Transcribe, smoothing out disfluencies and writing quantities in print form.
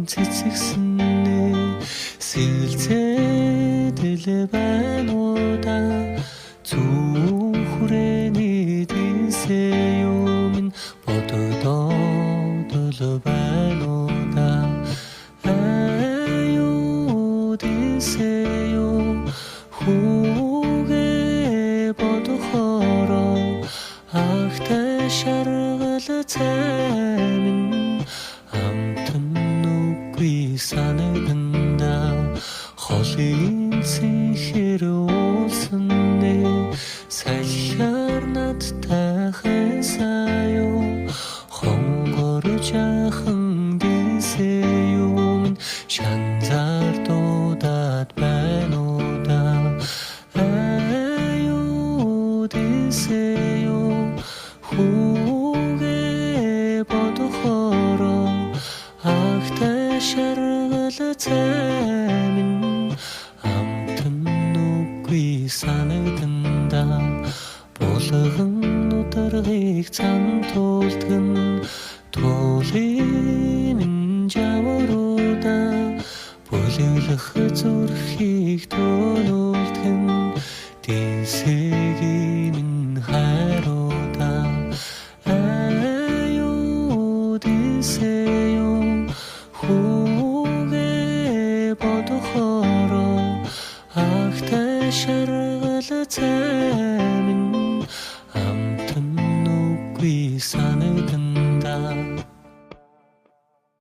цэцэгснэ сэлцэдэл байна уу да зүү хүрээний динсээ юм бододол байна уу да аюу динсээ юм хүүгээ бодохороо ахтай шаргал цаймин амтан нүггүй санагдана холын цэнхэр уулсанэ салхиар надтай хайсаа хонгор жахан динсээ юм шанзар дуудаад байна уу да аюу динсээ юм хүүгээ бодохороо ахтай шаргал цаймин амтан нүггүй санагданда булган ударгыг цан туулдган туулын жавруда бүлэглэх зүрхийг төнүүлдгэн динсэгийн хайруда аюу динсээ юм хүүгээ бодохороо ахтай шаргал цай